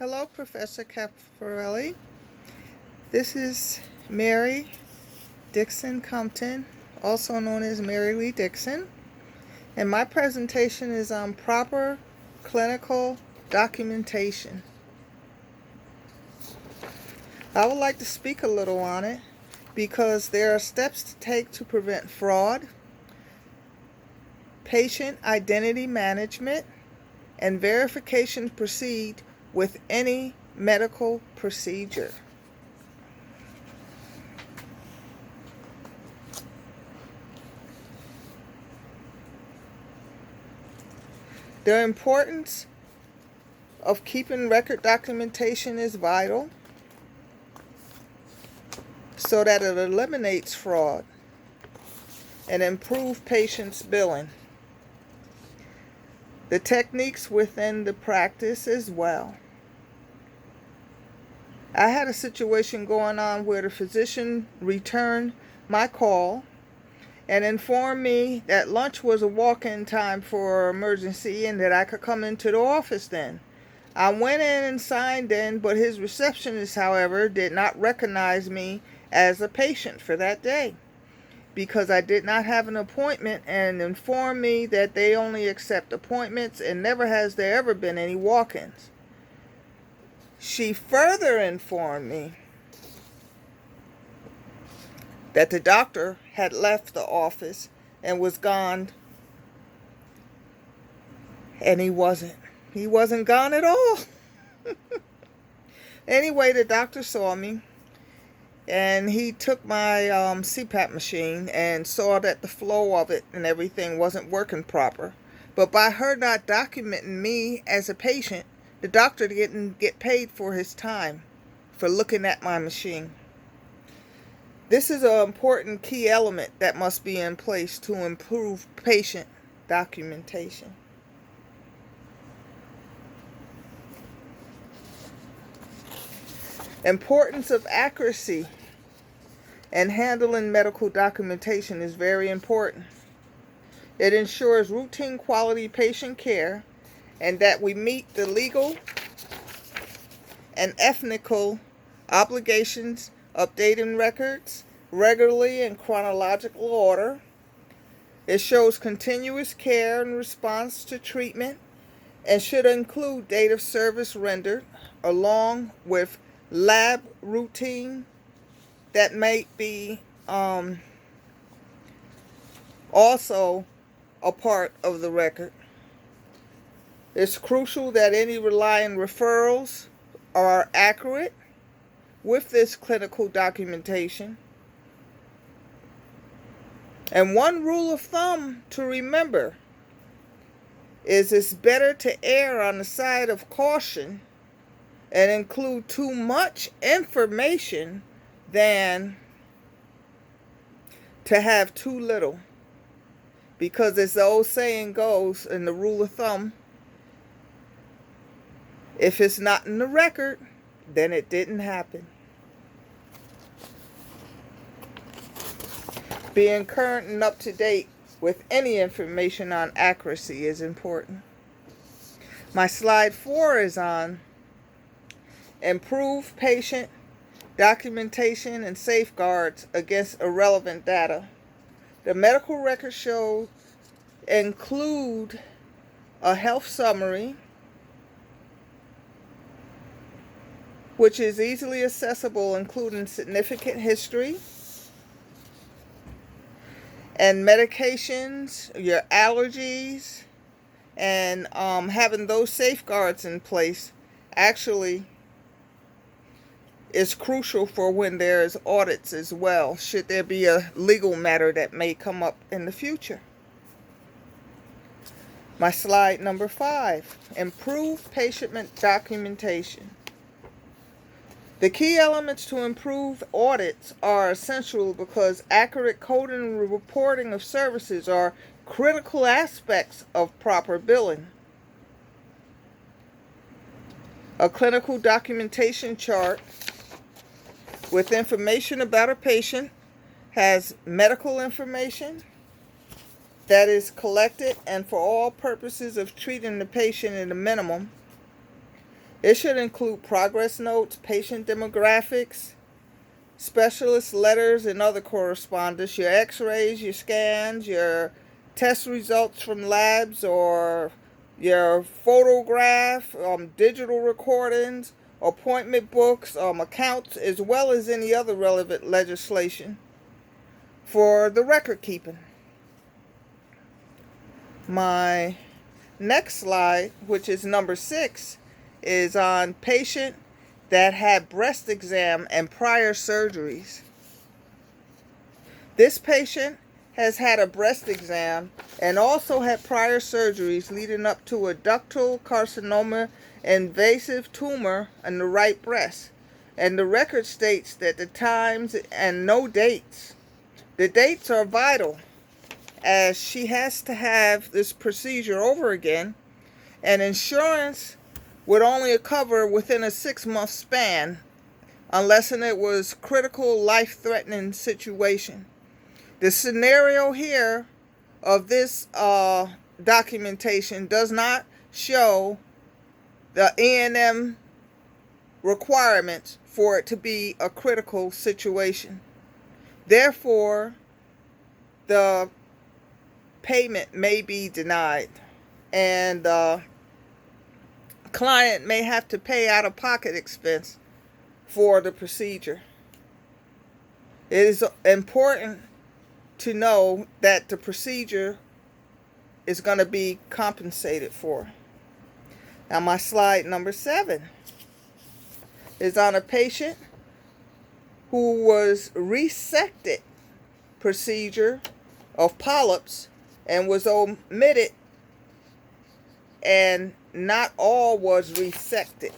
Hello, Professor Cafarelli. This is Mary Dickson-Compton, also known as Mary Lee Dickson, and my presentation is on proper clinical documentation. I would like to speak a little on it because there are steps to take to prevent fraud, patient identity management, and verification proceed with any medical procedure. The importance of keeping record documentation is vital so that it eliminates fraud and improves patients' billing. The techniques within the practice as well. I had a situation going on where the physician returned my call and informed me that lunch was a walk-in time for emergency and that I could come into the office then. I went in and signed in, but his receptionist, however, did not recognize me as a patient for that day because I did not have an appointment, and informed me that they only accept appointments and never has there ever been any walk-ins. She further informed me that the doctor had left the office and was gone, and he wasn't. He wasn't gone at all. Anyway, the doctor saw me, and he took my CPAP machine and saw that the flow of it and everything wasn't working proper. But by her not documenting me as a patient, the doctor didn't get paid for his time for looking at my machine. This is an important key element that must be in place to improve patient documentation. Importance of accuracy and handling medical documentation is very important. It ensures routine quality patient care and that we meet the legal and ethical obligations, updating records regularly in chronological order. It shows continuous care in response to treatment and should include date of service rendered along with lab routine that may be also a part of the record. It's crucial that any relying referrals are accurate with this clinical documentation. And one rule of thumb to remember is it's better to err on the side of caution and include too much information than to have too little. Because as the old saying goes, and the rule of thumb, if it's not in the record, then it didn't happen. Being current and up to date with any information on accuracy is important. My slide 4 is on improve patient documentation and safeguards against irrelevant data. The medical records show include a health summary, which is easily accessible, including significant history and medications, your allergies, and having those safeguards in place actually is crucial for when there's audits as well, should there be a legal matter that may come up in the future. My slide number 5, improve patient documentation. The key elements to improve audits are essential because accurate coding and reporting of services are critical aspects of proper billing. A clinical documentation chart with information about a patient has medical information that is collected and for all purposes of treating the patient at a minimum, It should include progress notes, patient demographics, specialist letters and other correspondence, your x-rays, your scans, your test results from labs, or your photograph, digital recordings, appointment books, accounts, as well as any other relevant legislation for the record keeping. My next slide, which is number 6, is on patient that had breast exam and prior surgeries. This patient has had a breast exam and also had prior surgeries leading up to a ductal carcinoma invasive tumor in the right breast. And the record states that the times and no dates. The dates are vital, as she has to have this procedure over again, and insurance would only cover within a 6-month span unless it was critical, life-threatening situation. The scenario here of this documentation does not show the E&M requirements for it to be a critical situation. Therefore, the payment may be denied, and client may have to pay out-of-pocket expense for the procedure. It is important to know that the procedure is going to be compensated for. Now, my slide number 7 is on a patient who was resected procedure of polyps and was omitted, and not all was resected.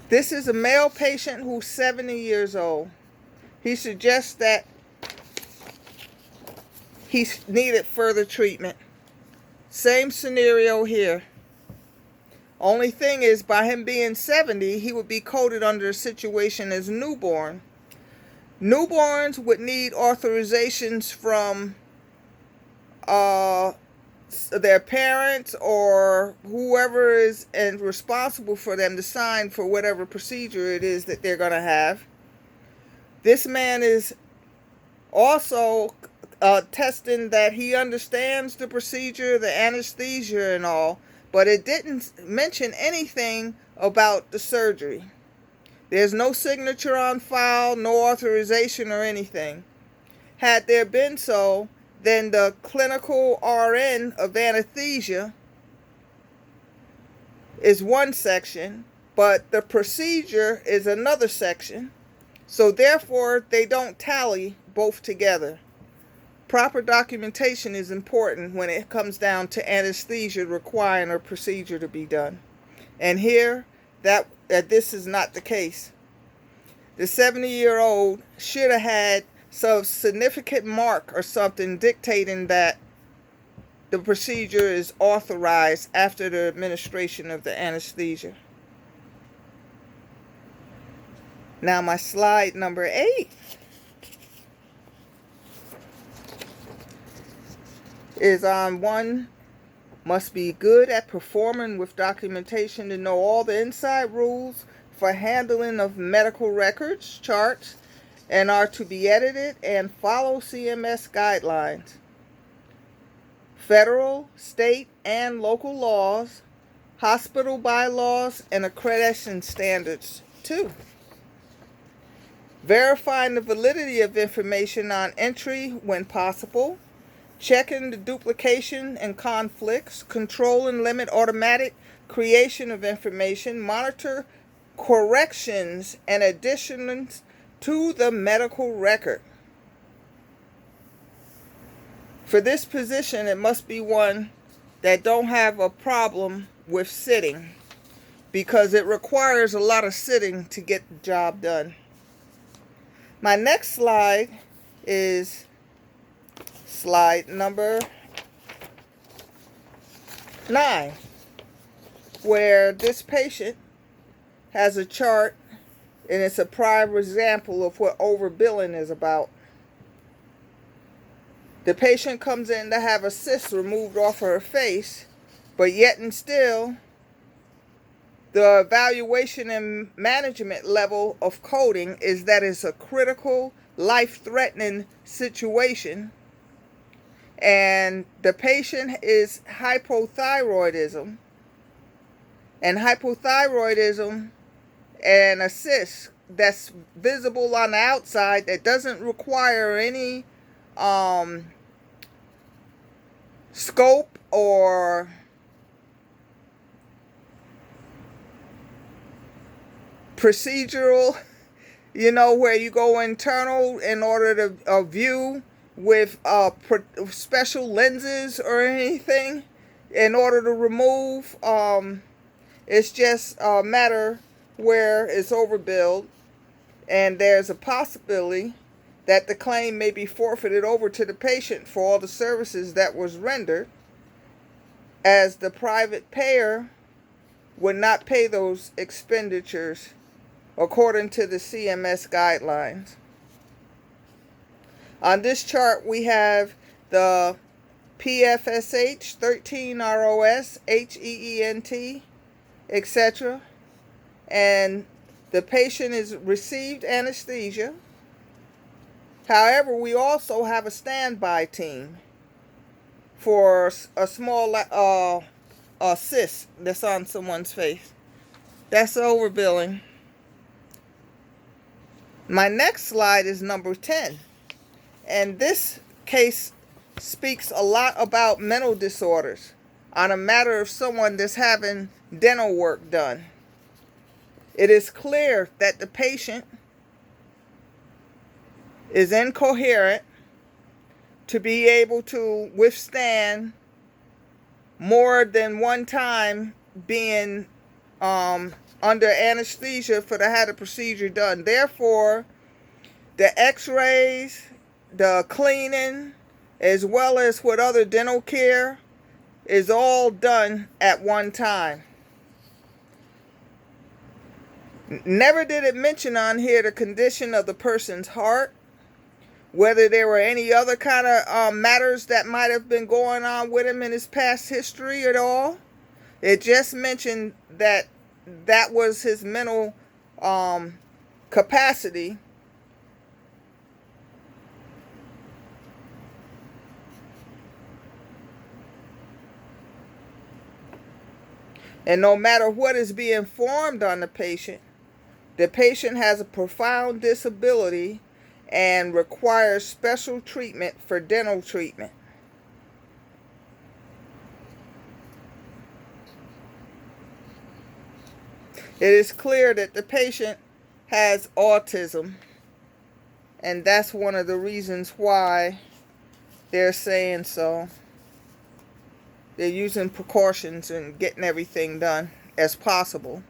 This is a male patient who's 70 years old. He suggests that he needed further treatment. Same scenario here. Only thing is, by him being 70, he would be coded under a situation as newborn. Newborns would need authorizations from their parents or whoever is responsible for them to sign for whatever procedure it is that they're going to have. This man is also testing that he understands the procedure, the anesthesia and all, but it didn't mention anything about the surgery. There's no signature on file, no authorization or anything. Had there been so, then the clinical RN of anesthesia is one section, but the procedure is another section. So therefore, they don't tally both together. Proper documentation is important when it comes down to anesthesia requiring a procedure to be done. And here, this is not the case. The 70-year-old should have had some significant mark or something dictating that the procedure is authorized after the administration of the anesthesia. Now, my slide number 8 is on one must be good at performing with documentation to know all the inside rules for handling of medical records, charts, and are to be edited and follow CMS guidelines, federal, state, and local laws, hospital bylaws, and accreditation standards too. Verifying the validity of information on entry when possible, checking the duplication and conflicts, control and limit automatic creation of information, monitor corrections and additions to the medical record. For this position, it must be one that don't have a problem with sitting, because it requires a lot of sitting to get the job done. My next slide is slide number 9, where this patient has a chart, and it's a prime example of what overbilling is about. The patient comes in to have a cyst removed off her face, but yet and still The evaluation and management level of coding is that it's a critical, life-threatening situation, and the patient is hypothyroidism, and hypothyroidism and a cyst that's visible on the outside that doesn't require any scope or procedural, where you go internal in order to view with special lenses or anything in order to remove. It's just a matter where it's overbilled, and there's a possibility that the claim may be forfeited over to the patient for all the services that was rendered, as the private payer would not pay those expenditures according to the CMS guidelines. On this chart, we have the PFSH, 13 ROS, HEENT, etc. And the patient is received anesthesia. However, we also have a standby team for a small cyst that's on someone's face. That's overbilling. My next slide is number 10. And this case speaks a lot about mental disorders on a matter of someone that's having dental work done. It is clear that the patient is incoherent to be able to withstand more than one time being under anesthesia for to have the procedure done. Therefore, the x-rays, the cleaning, as well as with other dental care, is all done at one time. Never did it mention on here the condition of the person's heart, whether there were any other kind of matters that might have been going on with him in his past history at all. It just mentioned that that was his mental capacity. And no matter what is being formed on the patient has a profound disability and requires special treatment for dental treatment. It is clear that the patient has autism, and that's one of the reasons why they're saying so. They're using precautions and getting everything done as possible.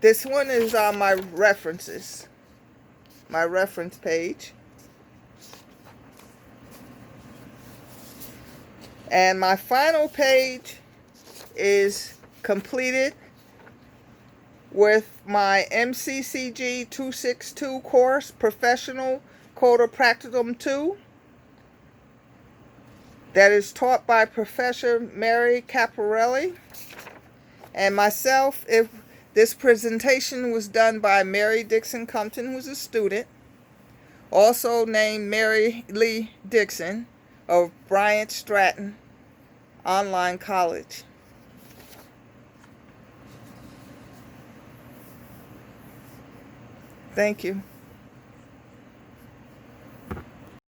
This one is on my references, my reference page. And my final page is completed with my MCCG 262 course, Professional Coda Practicum 2. That is taught by Professor Mary Caparelli and myself. If this presentation was done by Mary Dickson-Compton, who's a student, also named Mary Lee Dickson of Bryant Stratton Online College. Thank you.